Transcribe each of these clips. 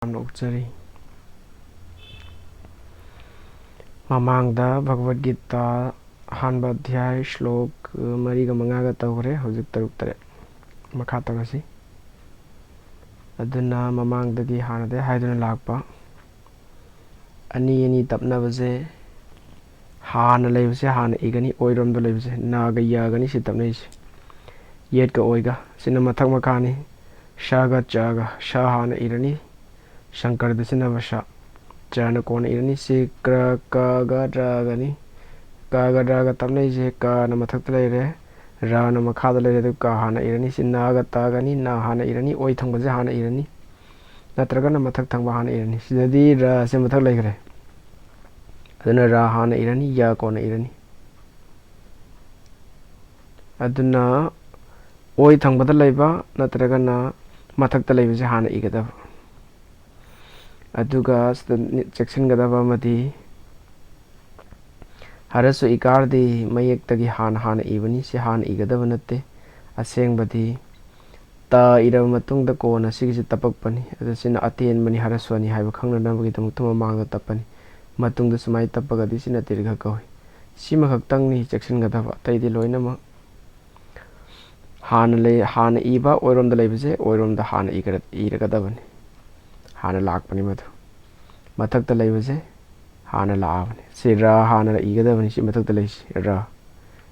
नौचरी ममांगदा भगवद गीता हानबा अध्याय श्लोक मरीगा मंगागा तौरे हौजिक तरुक तरे मखा तगसी अदुना ममांगदगी हानदे हाइदुना लाकपा अनि तपनबसे हान लेबसे हान इगनी ओइरोमदो लेबसे नागा यागनी सि तपनैसे येटका ओइगा सिना मथक मखानी शागा चागा शा हान इरनी शंकर दसिना वशा चान कोन इरनी से कागा ड्रागनी कागा ड्रागा तपनैसे का न मथक लेरे रा न मखाद लेरे दु का हान इरनी से नागा तागनी ना हान इरनी ओइ थंगबसे हान इरनी नत्रगा न मथक थंगबा हान इरनी सिददी रा से मथक लेगरे अदुना रा हान इरनी या कोन इरनी अदुना ओइ थंगबदा लेबा नत्रगा न मथक लेबसे हान इगदब अदुगा चेक्सिनगदबा मदी हरसु इकारदी मयेक्तगी हान इबनी से हान इगदब नते असेंगबदी ता इरब मतुंगदा कोन सिगिसे तपकपनी अदसिना अतेन मनी हरसुनी हाइबा खंगनबगी तमुतुम मांगदा तपनी मतुंगदा सुमाइ तपगदी सिना तिरगा कवि सिमा खक्तंगनी चेक्सिनगदबा तैदि लोइनम हान इबा ओइरोमदा लेबसे ओइरोमदा हान इरगदबनी हान लाकपनी मधु मथक्ता लेबसे हान लाबनी से रा हान इगदबनी सि मथक्ता लेसी रा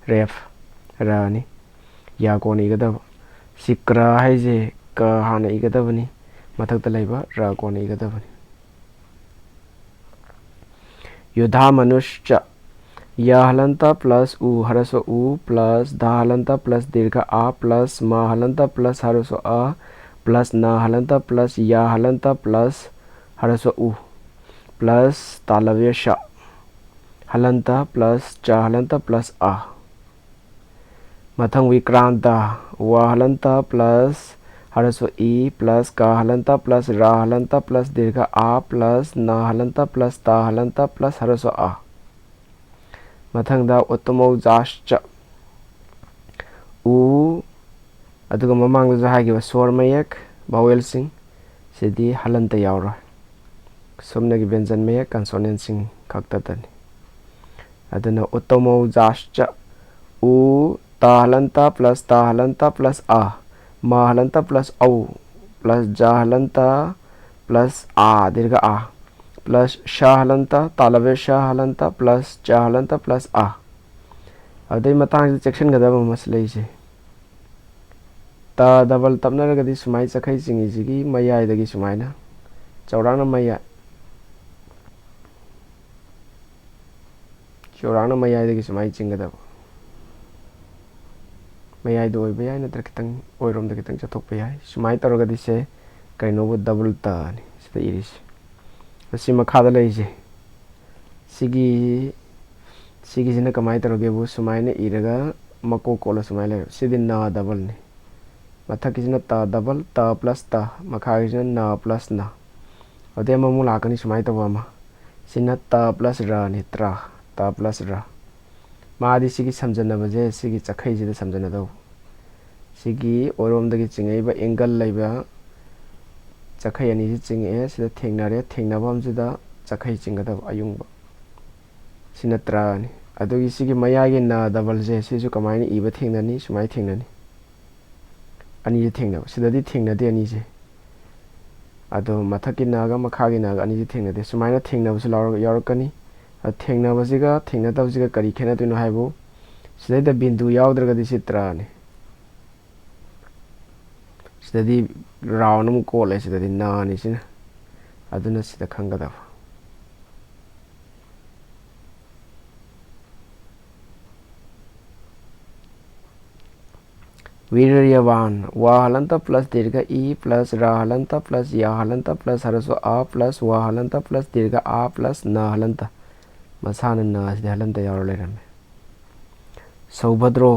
रेफ रानी या कोन इगदब सिक्रा हाइजे का हान इगदबनी मथक्ता लेबा रा कोन इगदबनी युधा मनुष्य या हलंता प्लस उ हरस्व उ प्लस धा हलंता प्लस दीर्घ आ प्लस मा हलंता प्लस हरस्व आ प्लस ना हलंता प्लस या हलंता प्लस हरस्व उ प्लस तालव्य श हलंता प्लस चा हलंता प्लस आ मथंग विक्रांता वा हलंता प्लस हरस्व ई प्लस का हलंता प्लस रा हलंता प्लस दीर्घ आ प्लस ना हलंता प्लस ता हलंता प्लस हरस्व आ मथंगदा उत्तमौ जाश्च उ अदुगा ममांगदा हागिबा स्वर मयक बावेल सिंह सिदी हलंता यावरा सुमनगी व्यंजन मयक कंसोनेंट सिंह खक्ततनी अदुना उत्तमौ जाश्च उ ता हलंता प्लस आ मा हलंता प्लस औ प्लस जा हलंता प्लस आ दीर्घ आ प्लस शा हलंता तालव्य शा हलंता प्लस चा हलंता प्लस आ अदै मतांग सेक्शन गदब मसलेसे ता डबल तपनरगदी सुमाइ चखै चिंगिजिगी मयाइदगी सुमाइना चौरांगना मयाइदगी सुमाइ चिंगदब मयाइदो ओइबा याइ नत्र खितंग ओइरोमदा खितंग चथोकपा याइ सुमाइ तौरगदी से कैनोबो डबल तानि सिदा इरिसे असी मखादा लेइसे सिगिजिना कमाइ तौरगेबो सुमाइना इरगा मको कोला सुमाइ ले सिदि ना डबल ने मथकिजिना ता डबल ता प्लस ता मखागिजिना ना प्लस ना अदे ममु लाकनी सुमाइ तौबा सिना ता प्लस रा ने त्रा ता प्लस रा मादी सिगी समजनबजे सिगी चखैजिदा समजनदौ सिगी ओरोमदगी चिंगैबा एंगल लैबा चखै अनि चिंगे सिदा थेंगनारे थेंगनाबमजिदा चखै चिंगदब अयुंगबा सिनत्रानि अदुगी सिगी मयागी ना डबल जे सिसु कमाइनि इबा थेंगनानि सुमाइ थेंगनानि अनि जे थेंगनाब सिदादि थेंगनादे अनि जे अदो मथकी नागा मखागी नागा अनि जे थेंगनादे सुमाइना थेंगनाबसु यावरकनी थेंगनाबसिगा थेंगनादबसिगा करी खेनातुनो हाइबो सिदैदा बिंदु यावद्रगदि सित्रानि सिददी रावनम कोले सिददी नानि सिना अदुना सिदा खंगदब वीर्यवान वा हलंता प्लस दीर्घ ई प्लस रा हलंता प्लस या हलंता प्लस हरस्व आ प्लस वा हलंता प्लस दीर्घ आ प्लस न हलंता मसाना ना सिदा हलंता यावर लेरमे सौभद्रो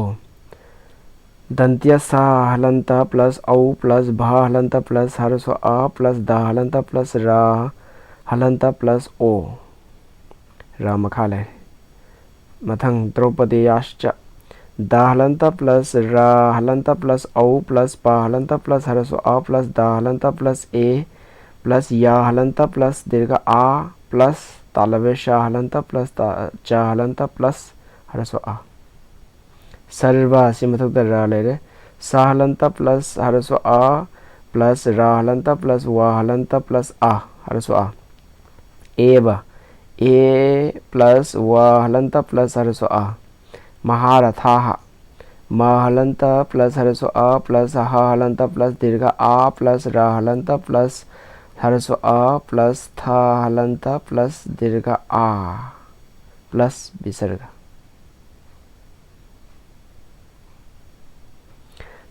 दंत्य सा हलंता प्लस औ प्लस भा हलंता प्लस हरस्व आ प्लस दा हलंता प्लस रा हलंता प्लस ओ रा मखाले मथंग द्रौपदी याश्च दा हलंता प्लस रा हलंता प्लस औ प्लस पा हलंता प्लस हरस्व आ प्लस दा हलंता प्लस ए प्लस या हलंता प्लस दीर्घ आ प्लस तालव्य शा हलंता प्लस चा हलंता प्लस हरस्व आ सर्वा से मथक रा लेरे सा हलंता प्लस हरस्व आ प्लस रा हलंता प्लस वा हलंता प्लस आ हरस्व आ एबा ए प्लस वा हलंता प्लस हरस्व आ महारथा म हलंता प्लस हरस्व आ प्लस हा हलंता प्लस दीर्घ आ प्लस रा हलंता प्लस हरस्व आ प्लस था हलंता प्लस दीर्घ आ प्लस विसर्ग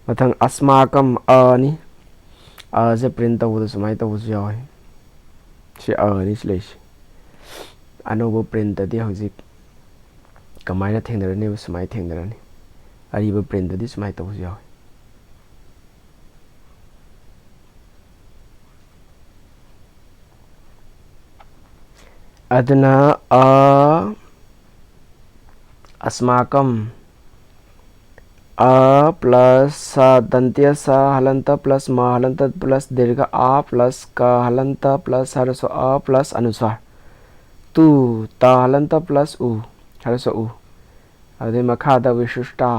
मथंग अस्माकम अनि अ से प्रिंट तौबद सुमाय तौबसु यावे से अनि से लेसि अनोबो प्रिंट दि हजिक कमायना थेंदरने सुमाय थेंदरने अरिबो प्रिंट दि सुमाय तौबसु यावे अदना अस्माकम अ प्लस सा दंत्य सा हलंत प्लस म हलंत प्लस दीर्घ आ प्लस क हलंत प्लस हरस्व अ प्लस अनुस्वार तू ता हलंत प्लस उ हरस्व उ अदे मखादा विशिष्टा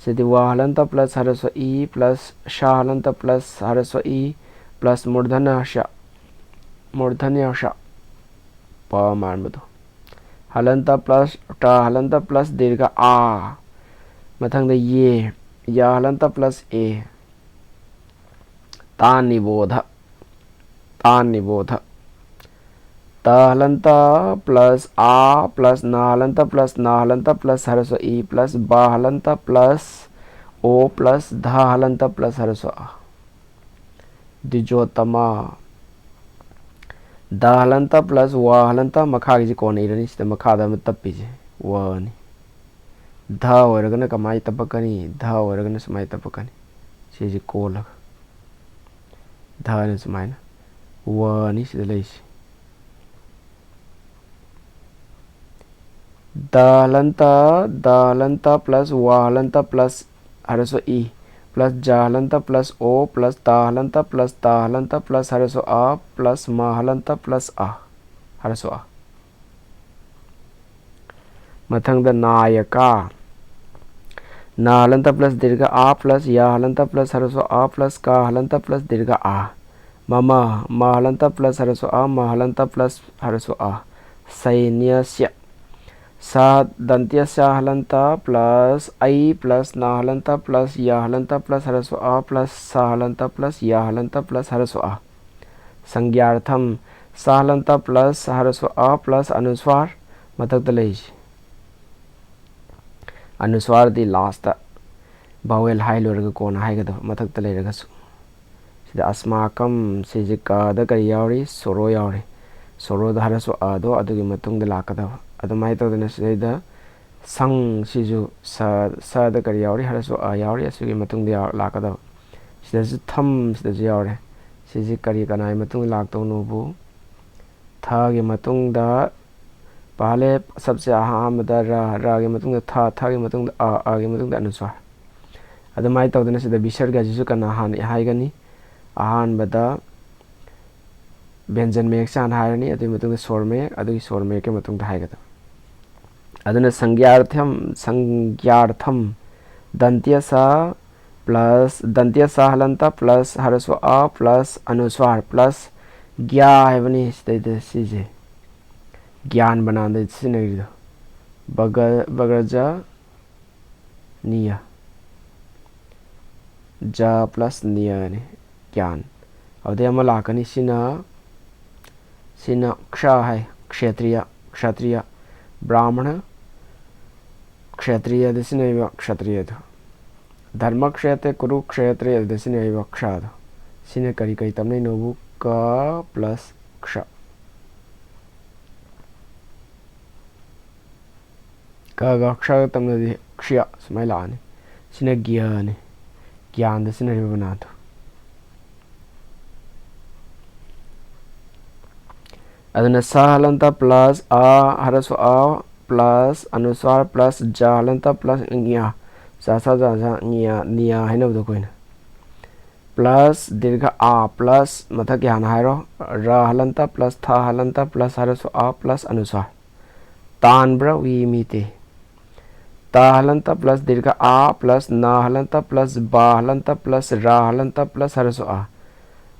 सिद्धि वा हलंत प्लस हरस्व ई प्लस शा हलंत प्लस हरस्व ई प्लस मूर्धन्य श प मानबदो हलंत प्लस टा हलंत प्लस दीर्घ आ मथंग ये या हलंत प्लस ए तान निबोध त हलंत प्लस आ प्लस न हलंत प्लस न हलंत प्लस हरस्व ई प्लस ब हलंत प्लस ओ प्लस ध हलंत प्लस हरस्व आ द्विजोत्तमा द हलंत प्लस व हलंत मखागी कोन इरनी सिदा मखादा म तप्पीजे वनी ध ओरगन कमाई तपकनी ध ओरगन सुमाई तपकनी सिजी कोलग ध न सुमाइना वनी सिदा लेसी द हलंत प्लस व हलंत प्लस हरस्व ई प्लस ज हलंत प्लस ओ प्लस ता हलंत प्लस ता हलंत प्लस हरस्व आ प्लस म हलंत प्लस आ हरस्व आ मथंग द नायका न हलंत प्लस दीर्घ आ प्लस या हलंत प्लस हरस्व आ प्लस का हलंत प्लस दीर्घ आ मम म हलंत प्लस हरस्व आ म हलंत प्लस हरस्व आ सैन्यस्य सा दंत्य सा हलंत प्लस आई प्लस न हलंत प्लस या हलंत प्लस हरस्व आ प्लस सा हलंत प्लस या हलंत प्लस हरस्व आ संज्ञार्थम सा हलंत प्लस हरस्व आ प्लस अनुस्वार मथक लेसी अनुस्वार दी लास्ट बावेल हाई लोरग कोन हाइगद मथक लेरगसु सिदा अस्माकम सिजे कादा करी यावरी सोरो यावरी सोरो द हरस्व आ दो अदुगी मतुंग द लाकदव अदुमाय तौदना सिदा संग सिजु सा द करी यावरी हरस्व आ यावरी असुगी मतुंग द लाकदव सिदा जु थम सिदा जु यावरी सिजे करी कनाय मतुंग लाकतौ नोबु था गे मतुंग द पहले सबसे अहमद रा के मतुंग द था के मतुंग द आ के मतुंग द अनुस्वार अदुमाय तौदना सिदा विसर्ग जिसु कना हान हाइगनी अहानबदा व्यंजन में चान हायरनी अदुई मतुंग द स्वर में अदुई स्वर में के मतुंग द हाइगद अदुना संज्ञार्थम दंत्य सा हलंत प्लस हरस्व आ प्लस अनुस्वार प्लस ज्ञा हैवनी सिजे ज्ञान बना दे सिनेरियो बगरज निया जा प्लस निया ने ज्ञान अवधे अमा लाकनी सिना क्ष है क्षत्रिय ब्राह्मण क्षत्रिय दसिनैव क्षत्रिय धर्म क्षेत्र कुरुक्षेत्र दसिनैव क्षाद सिने करी कई तमने नोबु क प्लस क्ष क क्ष तमने क्ष्य समय लाने सिने ज्ञान दसिनैव बनातो अदुना सा हलंत प्लस आ हरस्व आ प्लस अनुस्वार प्लस जा हलंत प्लस न्या सा निया हैनबदो कोइना प्लस दीर्घ आ प्लस मथक यान हायरो र हलंता प्लस थ हलंता प्लस हरसो आ प्लस अनुस्वार तानब्रा वी मीते ता हलंता प्लस दीर्घ आ प्लस न हलंता प्लस बा हलंता प्लस रा हलंता प्लस हरसो आ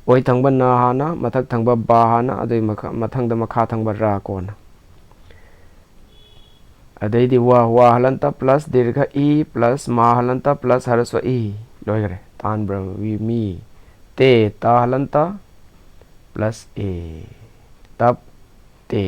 ओई थंगबा न हाना मथक थंगबा बा हाना अदुई मथंगदा मखा थंगबा रा कोना अदैदी वा हलंता प्लस दीर्घ ई प्लस मा हलंता प्लस हरस्व ई लोइगरे तान ब्र वी मी ते ता हलंता प्लस ए तब ते